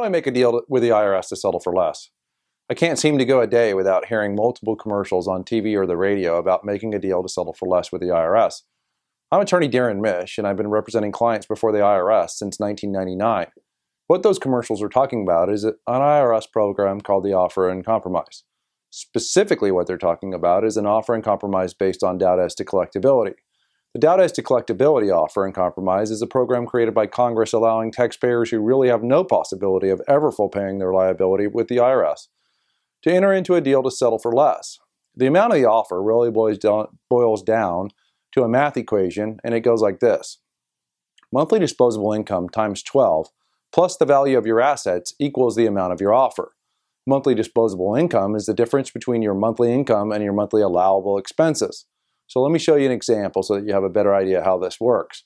I make a deal with the IRS to settle for less? I can't seem to go a day without hearing multiple commercials on TV or the radio about making a deal to settle for less with the IRS. I'm attorney Darrin Mish, and I've been representing clients before the IRS since 1999. What those commercials are talking about is an IRS program called the Offer and Compromise. Specifically, what they're talking about is an offer and compromise based on doubt as to collectability. The doubt as to collectability offer and compromise is a program created by Congress allowing taxpayers who really have no possibility of ever full paying their liability with the IRS to enter into a deal to settle for less. The amount of the offer really boils down to a math equation, and it goes like this. Monthly disposable income times 12 plus the value of your assets equals the amount of your offer. Monthly disposable income is the difference between your monthly income and your monthly allowable expenses. So let me show you an example so that you have a better idea how this works.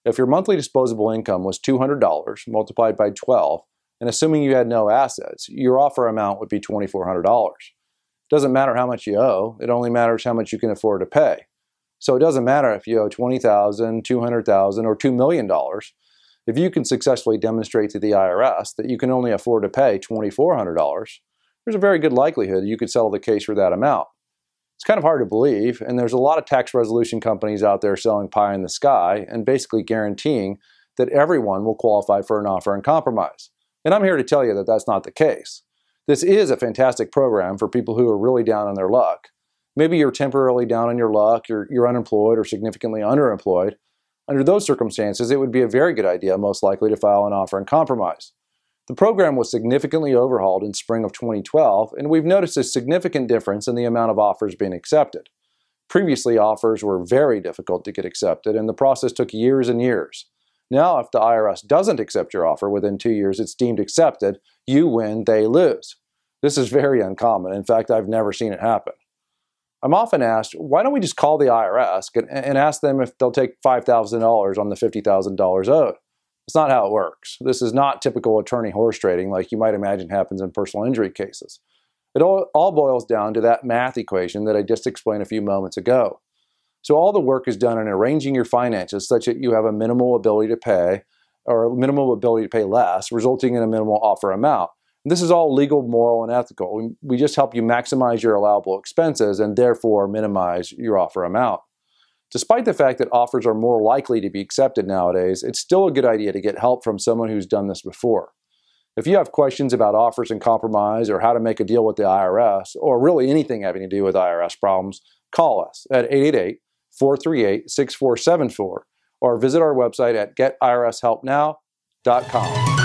If your monthly disposable income was $200 multiplied by 12, and assuming you had no assets, your offer amount would be $2,400. It doesn't matter how much you owe, it only matters how much you can afford to pay. So it doesn't matter if you owe $20,000, $200,000, or $2 million. If you can successfully demonstrate to the IRS that you can only afford to pay $2,400, there's a very good likelihood you could settle the case for that amount. It's kind of hard to believe, and there's a lot of tax resolution companies out there selling pie in the sky and basically guaranteeing that everyone will qualify for an offer and compromise. And I'm here to tell you that that's not the case. This is a fantastic program for people who are really down on their luck. Maybe you're temporarily down on your luck, you're unemployed or significantly underemployed. Under those circumstances, it would be a very good idea, most likely, to file an offer and compromise. The program was significantly overhauled in spring of 2012, and we've noticed a significant difference in the amount of offers being accepted. Previously, offers were very difficult to get accepted, and the process took years and years. Now, if the IRS doesn't accept your offer within 2 years, it's deemed accepted. You win, they lose. This is very uncommon. In fact, I've never seen it happen. I'm often asked, why don't we just call the IRS and ask them if they'll take $5,000 on the $50,000 owed? It's not how it works. This is not typical attorney horse trading like you might imagine happens in personal injury cases. It all boils down to that math equation that I just explained a few moments ago. So all the work is done in arranging your finances such that you have a minimal ability to pay or a minimal ability to pay less, resulting in a minimal offer amount. And this is all legal, moral, and ethical. We just help you maximize your allowable expenses and therefore minimize your offer amount. Despite the fact that offers are more likely to be accepted nowadays, it's still a good idea to get help from someone who's done this before. If you have questions about offers and compromise or how to make a deal with the IRS, or really anything having to do with IRS problems, call us at 888-438-6474 or visit our website at getirshelpnow.com.